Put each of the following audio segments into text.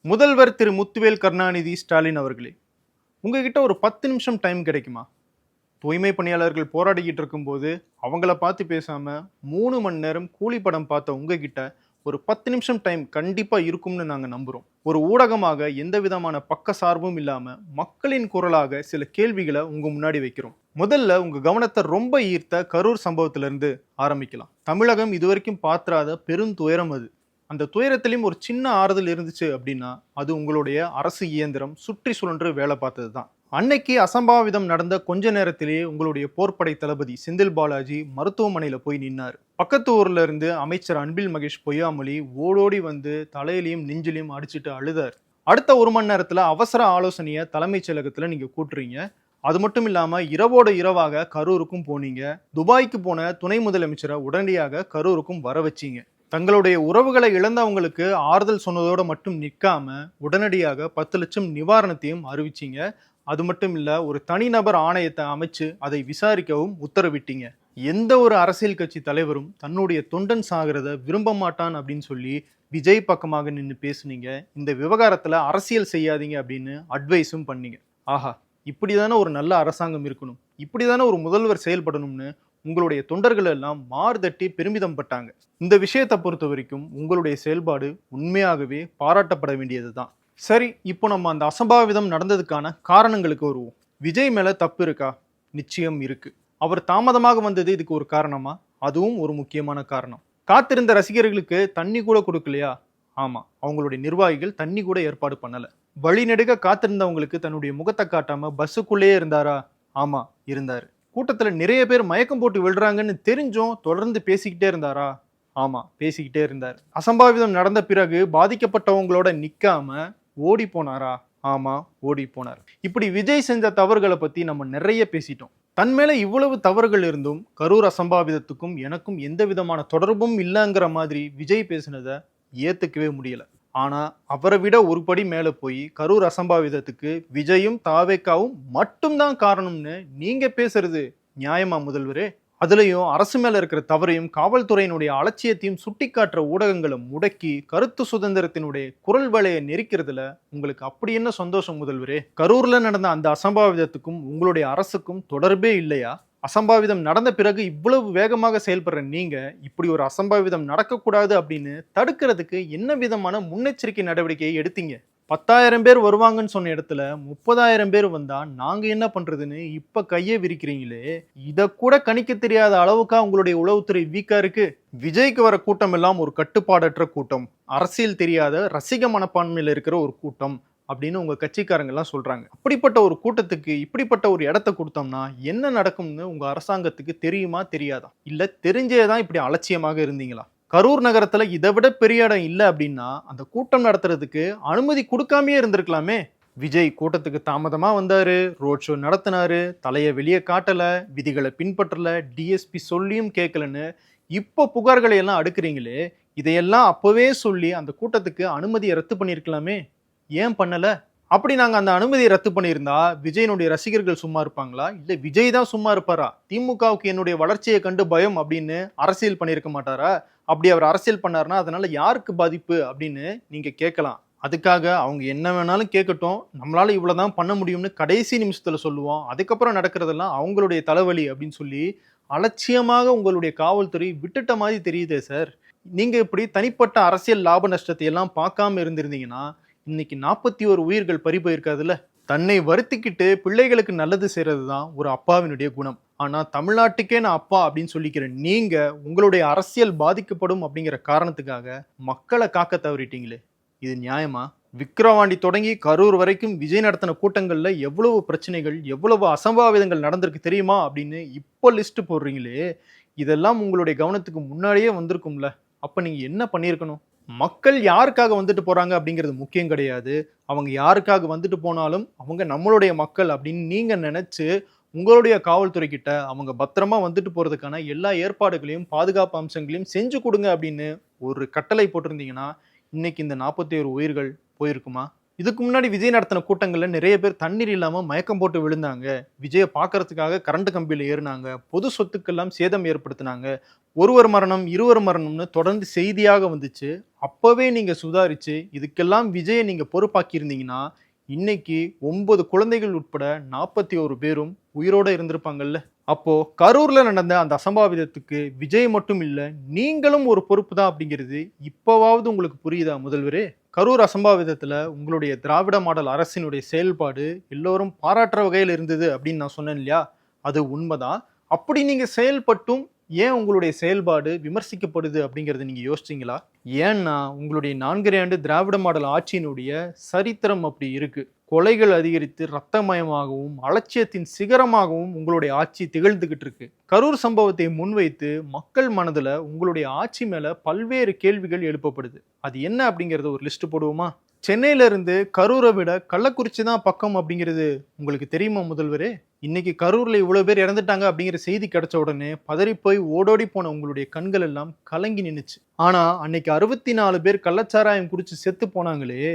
முதல்வர் திரு முத்துவேல் கருணாநிதி ஸ்டாலின் அவர்களே, உங்ககிட்ட ஒரு 10 நிமிஷம் டைம் கிடைக்குமா? தூய்மை பணியாளர்கள் போராடிக்கிட்டு இருக்கும்போது அவங்கள பார்த்து பேசாம 3 மணி நேரம் கூலி படம் பார்த்த உங்ககிட்ட ஒரு 10 நிமிஷம் டைம் கண்டிப்பா இருக்கும்னு நாங்க நம்புறோம். ஒரு ஊடகமாக எந்த விதமான பக்க சார்பும் இல்லாம மக்களின் குரலாக சில கேள்விகளை உங்க முன்னாடி வைக்கிறோம். முதல்ல உங்க கவனத்தை ரொம்ப ஈர்த்த கரூர் சம்பவத்திலிருந்து ஆரம்பிக்கலாம். தமிழகம் இதுவரைக்கும் பாத்திராத பெருந்துயரம் அது. அந்த துயரத்திலையும் ஒரு சின்ன ஆறுதல் இருந்துச்சு அப்படின்னா அது உங்களுடைய அரசு இயந்திரம் சுற்றி சுழன்று வேலை பார்த்தது தான். அன்னைக்கு அசம்பாவிதம் நடந்த கொஞ்ச நேரத்திலேயே உங்களுடைய போர்ப்படை தளபதி செந்தில் பாலாஜி மருத்துவமனையில போய் நின்னார். பக்கத்து ஊர்ல இருந்து அமைச்சர் அன்பில் மகேஷ் பொய்யாமொழி ஓடோடி வந்து தலையிலையும் நெஞ்சிலையும் அடிச்சுட்டு அழுதார். அடுத்த 1 மணி நேரத்துல அவசர ஆலோசனைய தலைமைச் செயலகத்துல நீங்க கூட்டுறீங்க. அது மட்டும் இல்லாம இரவோட இரவாக கரூருக்கும் போனீங்க. துபாய்க்கு போன துணை முதலமைச்சரை உடனடியாக கரூருக்கும் வர வச்சீங்க. தங்களுடைய உறவுகளை இழந்தவங்களுக்கு ஆறுதல் சொன்னதோட மட்டும் நிற்காம உடனடியாக 10 லட்சம் நிவாரணத்தையும் அறிவிச்சீங்க. அது மட்டும் இல்ல, ஒரு தனிநபர் ஆணையத்தை அமைச்சு அதை விசாரிக்கவும் உத்தரவிட்டீங்க. எந்த ஒரு அரசியல் கட்சி தலைவரும் தன்னுடைய தொண்டன் சாகிறத விரும்ப மாட்டான் அப்படின்னு சொல்லி விஜய் பக்கமாக நின்று பேசுனீங்க. இந்த விவகாரத்துல அரசியல் செய்யாதீங்க அப்படின்னு அட்வைஸும் பண்ணீங்க. ஆஹா, இப்படிதானே ஒரு நல்ல அரசாங்கம் இருக்கணும், இப்படிதானே ஒரு முதல்வர் செயல்படணும்னு உங்களுடைய தொண்டர்கள் எல்லாம் மார்தட்டி பெருமிதம் பட்டாங்க. இந்த விஷயத்தை பொறுத்த வரைக்கும் உங்களுடைய செயல்பாடு உண்மையாகவே பாராட்டப்பட வேண்டியதுதான். சரி, இப்போ நம்ம அந்த அசம்பாவிதம் நடந்ததுக்கான காரணங்களுக்கு வருவோம். விஜய் மேல தப்பு இருக்கா? நிச்சயம் இருக்கு. அவர் தாமதமாக வந்தது இதுக்கு ஒரு காரணமா? அதுவும் ஒரு முக்கியமான காரணம். காத்திருந்த ரசிகர்களுக்கு தண்ணி கூட கொடுக்கலையா? ஆமா, அவங்களுடைய நிர்வாகிகள் தண்ணி கூட ஏற்பாடு பண்ணல. வழிநெடுக காத்திருந்தவங்களுக்கு தன்னுடைய முகத்தை காட்டாம பஸ்ஸுக்குள்ளேயே இருந்தாரா? ஆமா, இருந்தாரு. கூட்டத்துல நிறைய பேர் மயக்கம் போட்டு விழுறாங்கன்னு தெரிஞ்சும் தொடர்ந்து பேசிக்கிட்டே இருந்தாரா? ஆமா, பேசிக்கிட்டே இருந்தார். அசம்பாவிதம் நடந்த பிறகு பாதிக்கப்பட்டவங்களோட நிக்காம ஓடி போனாரா? ஆமா, ஓடி போனார். இப்படி விஜய் செஞ்ச தவறுகளை பத்தி நம்ம நிறைய பேசிட்டோம். தன் மேல இவ்வளவு தவறுகள் இருந்தும் கரூர் அசம்பாவிதத்துக்கும் எனக்கும் எந்த விதமான தொடர்பும் இல்லைங்கிற மாதிரி விஜய் பேசினதை ஏத்துக்கவே முடியல. ஆனா அவரை விட ஒரு படி மேல போய் கரூர் அசம்பாவிதத்துக்கு விஜயும் தாவேக்காவும் மட்டும்தான் காரணம்னு நீங்க பேசுறது நியாயமா முதல்வரே? அதுலயும் அரசு மேல இருக்கிற தவறையும் காவல்துறையினுடைய அலட்சியத்தையும் சுட்டி காட்டுற ஊடகங்களை முடக்கி கருத்து சுதந்திரத்தினுடைய குரல் வலையை நெரிக்கிறதுல உங்களுக்கு அப்படி என்ன சந்தோஷம் முதல்வரே? கரூர்ல நடந்த அந்த அசம்பாவிதத்துக்கும் உங்களுடைய அரசுக்கும் தொடர்பே இல்லையா? அசம்பாவிதம் நடந்த பிறகு இவ்வளவு வேகமாக செயல்படுற நீங்க இப்படி ஒரு அசம்பாவிதம் நடக்கக்கூடாது அப்படின்னு தடுக்கிறதுக்கு என்ன விதமான முன்னெச்சரிக்கை நடவடிக்கையை எடுத்தீங்க? 10,000 பேர் வருவாங்கன்னு சொன்ன இடத்துல 30,000 பேர் வந்தா நாங்க என்ன பண்றதுன்னு இப்ப கையை விரிக்கிறீங்களே, இத கூட கணிக்க தெரியாத அளவுக்கா உங்களுடைய உளவுத்துறை வீக்கா இருக்கு? விஜய்க்கு வர கூட்டம் எல்லாம் ஒரு கட்டுப்பாடற்ற கூட்டம், அரசியல் தெரியாத ரசிக மனப்பான்மையில இருக்கிற ஒரு கூட்டம் அப்படின்னு உங்க கட்சிக்காரங்க எல்லாம் சொல்றாங்க. அப்படிப்பட்ட ஒரு கூட்டத்துக்கு இப்படிப்பட்ட ஒரு இடத்த கொடுத்தோம்னா என்ன நடக்கும்னு உங்க அரசாங்கத்துக்கு தெரியுமா தெரியாதா? இல்ல தெரிஞ்சேதான் இப்படி அலட்சியமாக இருந்தீங்களா? கரூர் நகரத்துல இதை விட பெரிய இடம் இல்லை அப்படின்னா அந்த கூட்டம் நடத்துறதுக்கு அனுமதி கொடுக்காமயே இருந்திருக்கலாமே. விஜய் கூட்டத்துக்கு தாமதமா வந்தாரு, ரோட் ஷோ நடத்தினாரு, தலையை வெளியே காட்டல, விதிகளை பின்பற்றல, டிஎஸ்பி சொல்லியும் கேட்கலன்னு இப்போ புகார்களை எல்லாம் அடுக்குறீங்களே, இதையெல்லாம் அப்பவே சொல்லி அந்த கூட்டத்துக்கு அனுமதியை ரத்து பண்ணியிருக்கலாமே. ஏன் பண்ணல? அப்படி நாங்க அந்த அனுமதியை ரத்து பண்ணியிருந்தா விஜயனுடைய ரசிகர்கள் சும்மா இருப்பாங்களா? இல்ல விஜய் தான் சும்மா இருப்பாரா? திமுகவுக்கு என்னுடைய வளர்ச்சியை கண்டு பயம் அப்படின்னு அரசியல் பண்ணியிருக்க மாட்டாரா? அப்படி அவர் அரசியல் பண்ணாருன்னா அதனால யாருக்கு பாதிப்பு அப்படின்னு நீங்க கேட்கலாம். அதுக்காக அவங்க என்ன வேணாலும் கேட்கட்டும், நம்மளால இவ்வளவுதான் பண்ண முடியும்னு கடைசி நிமிஷத்துல சொல்லுவோம், அதுக்கப்புறம் நடக்கிறதெல்லாம் அவங்களுடைய தலைவலி அப்படின்னு சொல்லி அலட்சியமாக உங்களுடைய காவல்துறை விட்டுட்ட மாதிரி தெரியுதே சார். நீங்க இப்படி தனிப்பட்ட அரசியல் லாப நஷ்டத்தை எல்லாம் பார்க்காம இருந்திருந்தீங்கன்னா இன்னைக்கு 41 உயிர்கள் பறி போயிருக்காதுல்ல. தன்னை வருத்திக்கிட்டு பிள்ளைகளுக்கு நல்லது செய்யறது தான் ஒரு அப்பாவினுடைய குணம். ஆனா தமிழ்நாட்டுக்கே நான் அப்பா அப்படின்னு சொல்லிக்கிற நீங்க உங்களுடைய அரசியல் பாதிக்கப்படும் அப்படிங்கிற காரணத்துக்காக மக்களை காக்க தவறிட்டீங்களே, இது நியாயமா? விக்கிரவாண்டி தொடங்கி கரூர் வரைக்கும் விஜய் நடத்தின கூட்டங்கள்ல எவ்வளவு பிரச்சனைகள், எவ்வளவு அசம்பாவிதங்கள் நடந்திருக்கு தெரியுமா அப்படின்னு இப்போ லிஸ்ட் போடுறீங்களே, இதெல்லாம் உங்களுடைய கவனத்துக்கு முன்னாடியே வந்திருக்கும்ல. அப்ப நீங்க என்ன பண்ணியிருக்கணும்? மக்கள் யாருக்காக வந்துட்டு போறாங்க அப்படிங்கிறது முக்கியம் கிடையாது. அவங்க யாருக்காக வந்துட்டு போனாலும் அவங்க நம்மளுடைய மக்கள் அப்படின்னு நீங்க நினைச்சு உங்களுடைய காவல்துறை கிட்ட அவங்க பத்திரமா வந்துட்டு போறதுக்கான எல்லா ஏற்பாடுகளையும் பாதுகாப்பு அம்சங்களையும் செஞ்சு கொடுங்க அப்படின்னு ஒரு கட்டளை போட்டிருந்தீங்கன்னா இன்னைக்கு இந்த 41 உயிர்கள் போயிருக்குமா? இதுக்கு முன்னாடி விஜய் நடத்தின கூட்டங்கள்ல நிறைய பேர் தண்ணீர் இல்லாம மயக்கம் போட்டு விழுந்தாங்க, விஜயை பார்க்கறதுக்காக கரண்ட் கம்பியில ஏறினாங்க, பொது சொத்துக்கெல்லாம் சேதம் ஏற்படுத்தினாங்க, ஒருவர் மரணம் இருவர் மரணம்னு தொடர்ந்து செய்தியாக வந்துச்சு. அப்பவே நீங்க சுதாரிச்சு இதுக்கெல்லாம் விஜயை நீங்க பொறுப்பாக்கி இருந்தீங்கன்னா இன்னைக்கு 9 குழந்தைகள் உட்பட 41 பேரும் உயிரோட இருந்திருப்பாங்கல்ல. அப்போ கரூர்ல நடந்த அந்த அசம்பாவிதத்துக்கு விஜய் மட்டும் இல்ல, நீங்களும் ஒரு பொறுப்பு தான் அப்படிங்கிறது இப்பவாவது உங்களுக்கு புரியுதா முதல்வரே? கரூர் அசம்பாவிதத்துல உங்களுடைய திராவிட மாடல் அரசினுடைய செயல்பாடு எல்லோரும் பாராட்டுற வகையில் இருந்தது அப்படின்னு நான் சொன்னேன் இல்லையா? அது உண்மைதான். அப்படி நீங்க செயல்பட்டும் ஏன் உங்களுடைய செயல்பாடு விமர்சிக்கப்படுது அப்படிங்கறத நீங்க யோசிச்சீங்களா? ஏன்னா உங்களுடைய 4 ஆண்டு திராவிட மாடல் ஆட்சியினுடைய சரித்திரம் அப்படி இருக்கு. கொலைகள் அதிகரித்து ரத்தமயமாகவும் அலட்சியத்தின் சிகரமாகவும் உங்களுடைய ஆட்சி திகழ்ந்துகிட்டு இருக்கு. கரூர் சம்பவத்தை முன்வைத்து மக்கள் மனதுல உங்களுடைய ஆட்சி மேல பல்வேறு கேள்விகள் எழுப்பப்படுது. அது என்ன அப்படிங்கறத ஒரு லிஸ்ட் போடுவோமா? சென்னையில இருந்து கரூரை விட கள்ளக்குறிச்சி தான் பக்கம் அப்படிங்கிறது உங்களுக்கு தெரியுமா முதல்வரே? இன்னைக்கு கரூர்ல இவ்வளவு பேர் இறந்துட்டாங்க அப்படிங்கிற செய்தி கிடைச்ச உடனே பதறி போய் ஓடோடி போன உங்களுடைய கண்கள் எல்லாம் கலங்கி நின்னுச்சு. ஆனா அன்னைக்கு 64 பேர் கள்ளச்சாராயம் குடிச்சு செத்து போனாங்களே,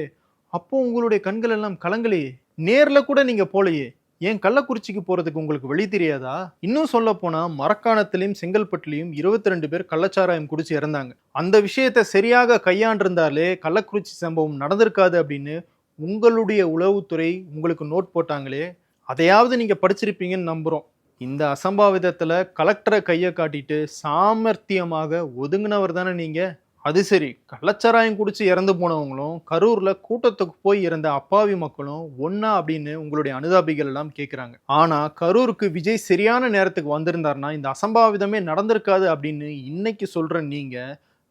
அப்போ உங்களுடைய கண்கள் எல்லாம் கலங்கலையே. நேர்ல கூட நீங்க போலையே. ஏன் கள்ளக்குறிச்சிக்கு போறதுக்கு உங்களுக்கு வழி தெரியாதா? இன்னும் சொல்ல போனா மரக்காணத்திலையும் செங்கல்பட்டுலையும் 22 பேர் கள்ளச்சாராயம் குடிச்சு இறந்தாங்க. அந்த விஷயத்தை சரியாக கையாண்டிருந்தாலே கள்ளக்குறிச்சி சம்பவம் நடந்திருக்காது அப்படின்னு உங்களுடைய உளவுத்துறை உங்களுக்கு நோட் போட்டாங்களே, அதையாவது நீங்க படிச்சிருப்பீங்கன்னு நம்புறோம். இந்த அசம்பாவிதத்துல கலெக்டரை கையை காட்டிட்டு சாமர்த்தியமாக ஒதுங்கினவர் தானே நீங்க? அது சரி, கள்ளச்சாராயம் குடிச்சு இறந்து போனவங்களும் கரூர்ல கூட்டத்துக்கு போய் இறந்த அப்பாவி மக்களும் ஒன்னா அப்படின்னு உங்களுடைய அனுதாபிகள் எல்லாம் கேட்கிறாங்க. ஆனா கரூருக்கு விஜய் சரியான நேரத்துக்கு வந்திருந்தாருன்னா இந்த அசம்பாவிதமே நடந்திருக்காது அப்படின்னு இன்னைக்கு சொல்ற நீங்க,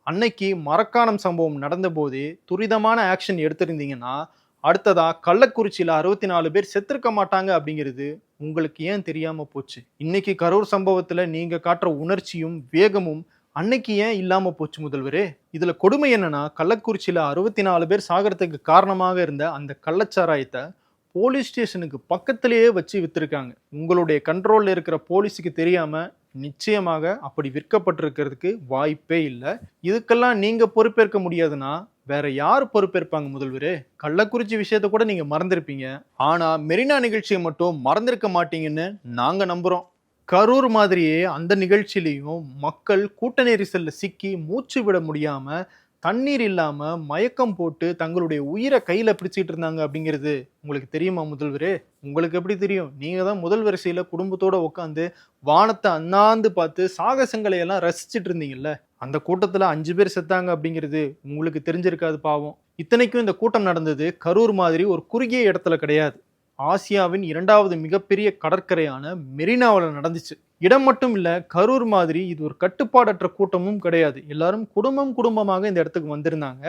அன்னைக்கு மரக்காணம் சம்பவம் நடந்த போதே துரிதமான ஆக்ஷன் எடுத்திருந்தீங்கன்னா அடுத்ததா கள்ளக்குறிச்சியில 64 பேர் செத்திருக்க மாட்டாங்க அப்படிங்கிறது உங்களுக்கு ஏன் தெரியாம போச்சு? இன்னைக்கு கரூர் சம்பவத்துல நீங்க காட்டுற உணர்ச்சியும் வேகமும் அன்னைக்கு ஏன் இல்லாம போச்சு முதல்வரே? இதுல கொடுமை என்னன்னா, கள்ளக்குறிச்சியில 64 பேர் சாகிறதுக்கு காரணமாக இருந்த அந்த கள்ளச்சாராயத்தை போலீஸ் ஸ்டேஷனுக்கு பக்கத்திலேயே வச்சு வித்திருக்காங்க. உங்களுடைய கண்ட்ரோல்ல இருக்கிற போலீஸுக்கு தெரியாம நிச்சயமாக அப்படி விற்கப்பட்டிருக்கிறதுக்கு வாய்ப்பே இல்லை. இதுக்கெல்லாம் நீங்க பொறுப்பேற்க முடியாதுன்னா வேற யார் பொறுப்பேற்பாங்க முதல்வரே? கள்ளக்குறிச்சி விஷயத்த கூட நீங்க மறந்திருப்பீங்க, ஆனா மெரினா நிகழ்ச்சியை மட்டும் மறந்திருக்க மாட்டீங்கன்னு நாங்க நம்புறோம். கரூர் மாதிரியே அந்த நிகழ்ச்சியிலையும் மக்கள் கூட்ட நெரிசல்ல சிக்கி மூச்சு விட முடியாம தண்ணீர் இல்லாம மயக்கம் போட்டு தங்களுடைய உயிரை கையில பிடிச்சிட்டு இருந்தாங்க அப்படிங்கிறது உங்களுக்கு தெரியுமா முதல்வரே? உங்களுக்கு எப்படி தெரியும்? நீங்க தான் முதல் வரிசையில குடும்பத்தோட உட்காந்து வானத்தை அண்ணாந்து பார்த்து சாகசங்களை எல்லாம் ரசிச்சிட்டு இருந்தீங்கல்ல. அந்த கூட்டத்துல 5 பேர் செத்தாங்க அப்படிங்கிறது உங்களுக்கு தெரிஞ்சிருக்காது பாவம். இத்தனைக்கும் இந்த கூட்டம் நடந்தது கரூர் மாதிரி ஒரு குறுகிய இடத்துல கிடையாது. ஆசியாவின் 2வது மிகப்பெரிய கடற்கரையான மெரினாவில் நடந்துச்சு. இடம் மட்டும் இல்ல, கரூர் மாதிரி இது ஒரு கட்டுப்பாடற்ற கூட்டமும் கிடையாது. எல்லாரும் குடும்பமாக இந்த இடத்துக்கு வந்திருந்தாங்க.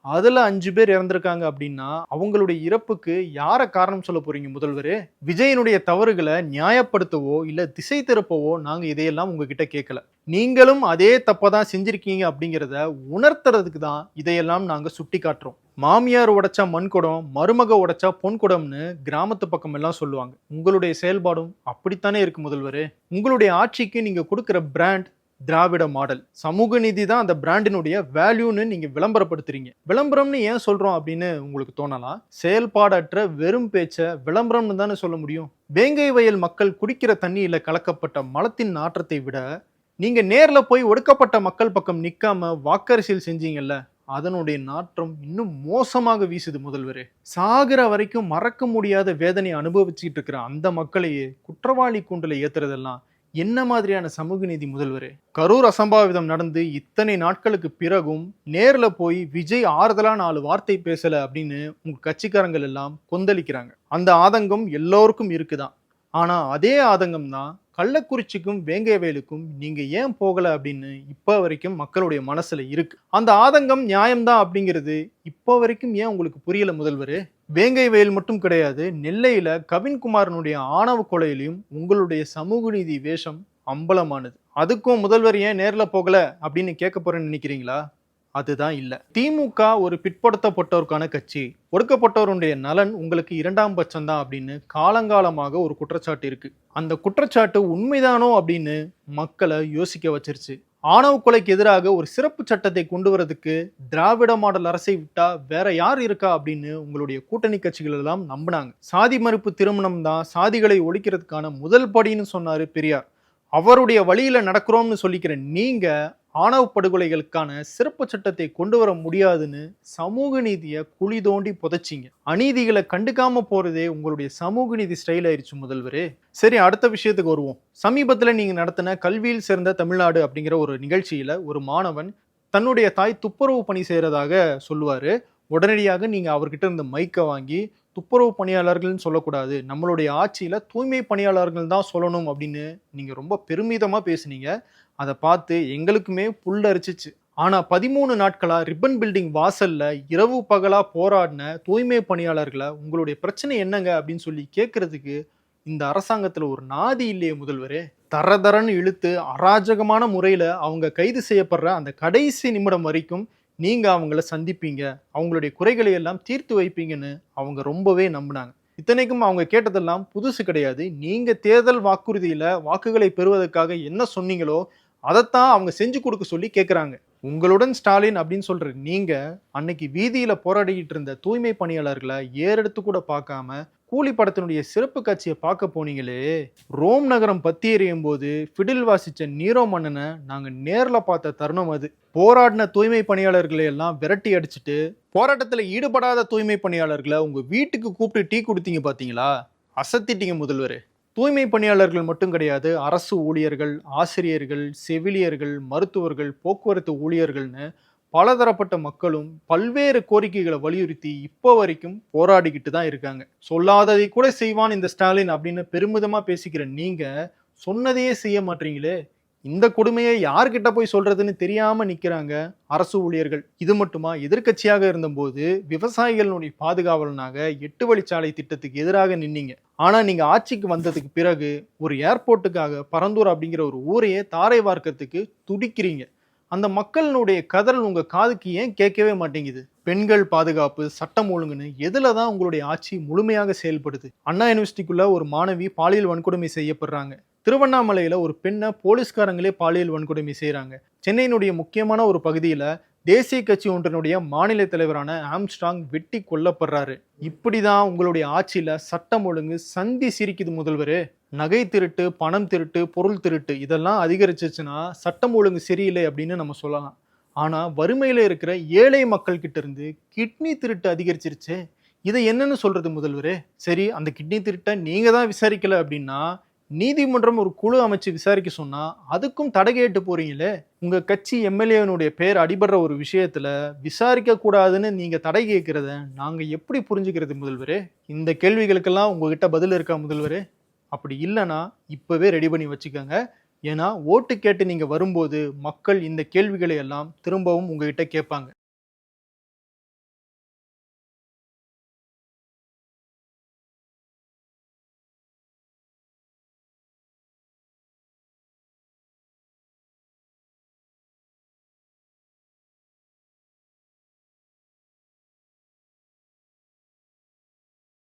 அதுல 5 பேர் இறந்திருக்காங்க அப்படின்னா அவங்களுடைய இறப்புக்கு யார காரணம் சொல்ல போறீங்க முதல்வரே? விஜயனுடைய தவறுகளை நியாயப்படுத்தவோ இல்ல திசை திருப்பவோ நாங்க இதையெல்லாம் உங்ககிட்ட கேட்கல. நீங்களும் அதே தப்பதான் செஞ்சிருக்கீங்க அப்படிங்கிறத உணர்த்துறதுக்கு தான் இதையெல்லாம் நாங்க சுட்டி காட்டுறோம். மாமியார் உடைச்சா மண்குடம், மருமக உடைச்சா பொன்குடம்னு கிராமத்து பக்கம் எல்லாம் சொல்லுவாங்க. உங்களுடைய செயல்பாடும் அப்படித்தானே இருக்கு முதல்வரே. உங்களுடைய ஆட்சிக்கு நீங்க கொடுக்கிற பிராண்ட் திராவிட மாடல். சமூக நீதி தான் அந்த பிராண்டினுடைய வேல்யூன்னு நீங்க விளம்பரப்படுத்துறீங்க. விளம்பரம்னு ஏன் சொல்றோம் அப்படின்னு உங்களுக்கு தோணலாம். செயல்பாடற்ற வெறும் பேச்ச விளம்பரம்னு தானே சொல்ல முடியும். வேங்கை வயல் மக்கள் குடிக்கிற தண்ணியில கலக்கப்பட்ட மலத்தின் நாற்றத்தை விட நீங்க நேர்ல போய் ஒடுக்கப்பட்ட மக்கள் பக்கம் நிக்காம வாக்கரசியல் செஞ்சீங்கல்ல, அதனுடைய நாற்றம் இன்னும் மோசமாக வீசுது முதல்வரே. சாகிற வரைக்கும் மறக்க முடியாத வேதனை அனுபவிச்சுட்டு இருக்கிற அந்த மக்களையே குற்றவாளி கூண்டுல ஏத்துறதெல்லாம் என்ன மாதிரியான சமூக நீதி முதல்வரே? கரூர் அசம்பாவிதம் நடந்து இத்தனை நாட்களுக்கு பிறகும் நேர்ல போய் விஜய் ஆறுதலா 4 வார்த்தை பேசல அப்படின்னு உங்க கட்சிக்காரங்கள் எல்லாம் கொந்தளிக்கிறாங்க. அந்த ஆதங்கம் எல்லோருக்கும் இருக்குதான். ஆனா அதே ஆதங்கம் தான் கள்ளக்குறிச்சிக்கும் வேங்கை வயலுக்கும் நீங்க ஏன் போகல அப்படின்னு இப்ப வரைக்கும் மக்களுடைய மனசுல இருக்கு. அந்த ஆதங்கம் நியாயம்தான் அப்படிங்கிறது இப்ப வரைக்கும் ஏன் உங்களுக்கு புரியல முதல்வரு? வேங்கை வயல் மட்டும் கிடையாது, நெல்லையில கவின்குமாரனுடைய ஆணவ கொலையிலையும் உங்களுடைய சமூக நீதி வேஷம் அம்பலமானது. அதுக்கும் முதல்வர் ஏன் நேர்ல போகல அப்படின்னு கேட்க போறேன்னு நினைக்கிறீங்களா? அதுதான் இல்ல. திமுக ஒரு பிற்படுத்தப்பட்டோருக்கான கட்சி. ஒடுக்கப்பட்டவருடைய நலன் உங்களுக்கு 2ஆம் பட்சம் தான் அப்படின்னு காலங்காலமாக ஒரு குற்றச்சாட்டு இருக்கு. அந்த குற்றச்சாட்டு உண்மைதானோ அப்படின்னு மக்களை யோசிக்க வச்சிருச்சு. ஆணவ கொலைக்கு எதிராக ஒரு சிறப்பு சட்டத்தை கொண்டு வரதுக்கு திராவிட மாடல் அரசை விட்டா வேற யார் இருக்கா அப்படின்னு உங்களுடைய கூட்டணி கட்சிகள் எல்லாம் நம்பினாங்க. சாதி மறுப்பு திருமணம் தான் சாதிகளை ஒழிக்கிறதுக்கான முதல் படின்னு சொன்னாரு பெரியார். அவருடைய வழியில நடக்கிறோம்னு சொல்லிக்கிற நீங்க ஆணவ படுகொலைகளுக்கான சிறப்பு சட்டத்தை கொண்டு வர முடியாதுன்னு சமூக நீதியை குழி தோண்டி புதைச்சிங்க. அநீதிகளை கண்டுக்காம போறதே உங்களுடைய சமூக நீதி ஸ்டைல் ஆயிருச்சு முதல்வரே. சரி, அடுத்த விஷயத்துக்கு வருவோம். சமீபத்துல நீங்க நடத்தின கல்வியில் சிறந்த தமிழ்நாடு அப்படிங்கிற ஒரு நிகழ்ச்சியில ஒரு மாணவன் தன்னுடைய தாய் துப்புரவு பணி செய்யறதாக சொல்லுவாரு. உடனடியாக நீங்க அவர்கிட்ட இருந்த மைக்கை வாங்கி துப்புரவு பணியாளர்கள்னு சொல்லக்கூடாது, நம்மளுடைய ஆட்சியில தூய்மை பணியாளர்கள் தான் சொல்லணும் அப்படின்னு நீங்க ரொம்ப பெருமிதமா பேசுனீங்க. அதை பார்த்து எங்களுக்குமே புல்லரிச்சிச்சு. ஆனா 13 நாட்களா ரிப்பன் பில்டிங் வாசல்ல இரவு பகலா போராடின தூய்மை பணியாளர்களை உங்களுடைய பிரச்சனை என்னங்க அப்படின்னு சொல்லி கேட்கறதுக்கு இந்த அரசாங்கத்துல ஒரு நாதி இல்லையே முதல்வரே. தரதரன்னு இழுத்து அராஜகமான முறையில அவங்க கைது செய்யப்படுற அந்த கடைசி நிமிடம் வரைக்கும் நீங்க அவங்கள சந்திப்பீங்க, அவங்களுடைய குறைகளை எல்லாம் தீர்த்து வைப்பீங்கன்னு அவங்க ரொம்பவே நம்பினாங்க. இத்தனைக்கும் அவங்க கேட்டதெல்லாம் புதுசு கிடையாது. நீங்க தேர்தல் வாக்குறுதியில வாக்குகளை பெறுவதற்காக என்ன சொன்னீங்களோ அதைத்தான் அவங்க செஞ்சு கொடுக்க சொல்லி கேட்குறாங்க. உங்களுடன் ஸ்டாலின் அப்படின்னு சொல்ற நீங்க அன்னைக்கு வீதியில போராடிக்கிட்டு இருந்த தூய்மை பணியாளர்களை ஏறெடுத்து கூட பார்க்காம கூலி படத்தினுடைய சிறப்பு காட்சியை பார்க்க போனீங்களே. ரோம் நகரம் பத்தி எறியும் போது ஃபிடில் வாசிச்ச நீரோ மன்னனை நாங்க நேர்ல பார்த்த தருணம் அது. போராடின தூய்மை பணியாளர்களை எல்லாம் விரட்டி அடிச்சுட்டு போராட்டத்துல ஈடுபடாத தூய்மை பணியாளர்களை உங்க வீட்டுக்கு கூப்பிட்டு டீ கொடுத்தீங்க பாத்தீங்களா, அசத்திட்டீங்க முதல்வர். தூய்மை பணியாளர்கள் மட்டும் கிடையாது, அரசு ஊழியர்கள், ஆசிரியர்கள், செவிலியர்கள், மருத்துவர்கள், போக்குவரத்து ஊழியர்கள்னு பலதரப்பட்ட மக்களும் பல்வேறு கோரிக்கைகளை வலியுறுத்தி இப்போ வரைக்கும் போராடிக்கிட்டு தான் இருக்காங்க. சொல்லாததை கூட செய்வான் இந்த ஸ்டாலின் அப்படின்னு பெருமிதமா பேசிக்கிற நீங்க சொன்னதையே செய்ய மாட்டீங்களே. இந்த கொடுமையை யார்கிட்ட போய் சொல்றதுன்னு தெரியாம நிக்கிறாங்க அரசு ஊழியர்கள். இது மட்டுமா, எதிர்க்கட்சியாக இருந்தபோது விவசாயிகளுடைய பாதுகாவலனாக 8 வழிச்சாலை திட்டத்துக்கு எதிராக நின்னீங்க. ஆனா நீங்க ஆட்சிக்கு வந்ததுக்கு பிறகு ஒரு ஏர்போர்ட்டுக்காக பரந்தூர் அப்படிங்கிற ஒரு ஊரையே தாரை வார்க்கறதுக்கு துடிக்கிறீங்க. அந்த மக்களினுடைய கதறல் உங்க காதுக்கு ஏன் கேட்கவே மாட்டேங்குது? பெண்கள் பாதுகாப்பு, சட்டம் ஒழுங்குன்னு எதுலதான் உங்களுடைய ஆட்சி முழுமையாக செயல்படுது? அண்ணா யூனிவர்சிட்டிக்குள்ள ஒரு மாணவி பாலியல் வன்கொடுமை செய்யப்படுறாங்க. திருவண்ணாமலையில ஒரு பெண்ணை போலீஸ்காரங்களே பாலியல் வன்கொடுமை செய்யறாங்க. சென்னையினுடைய முக்கியமான ஒரு பகுதியில தேசிய கட்சி ஒன்றினுடைய மாநில தலைவரான ஆம்ஸ்ட்ராங் வெட்டி கொல்லப்படுறாரு. இப்படிதான் உங்களுடைய ஆட்சியில சட்டம் ஒழுங்கு சந்தி சிரிக்குது முதல்வரே. நகை திருட்டு, பணம் திருட்டு, பொருள் திருட்டு இதெல்லாம் அதிகரிச்சிச்சுன்னா சட்டம் ஒழுங்கு சரியில்லை அப்படின்னு நம்ம சொல்லலாம். ஆனா வறுமையில இருக்கிற ஏழை மக்கள் கிட்ட இருந்து கிட்னி திருட்டு அதிகரிச்சிருச்சு. இதை என்னன்னு சொல்றது முதல்வரே? சரி, அந்த கிட்னி திருட்டை நீங்க தான் விசாரிக்கல அப்படின்னா நீதிமன்றம் ஒரு குழு அமைச்சு விசாரிக்க சொன்னா அதுக்கும் தடை கேட்டு போறீங்களே. உங்க கட்சி எம்எல்ஏனுடைய பேர் அடிபடுற ஒரு விஷயத்துல விசாரிக்க கூடாதுன்னு நீங்க தடை கேட்கிறத நாங்க எப்படி புரிஞ்சுக்கிறது முதல்வரே? இந்த கேள்விகளுக்கெல்லாம் உங்ககிட்ட பதில் இருக்கா முதல்வரே? அப்படி இல்லைன்னா இப்பவே ரெடி பண்ணி வச்சுக்கோங்க. ஏன்னா ஓட்டு கேட்டு நீங்க வரும்போது மக்கள் இந்த கேள்விகளை எல்லாம் திரும்பவும் உங்ககிட்ட கேட்பாங்க.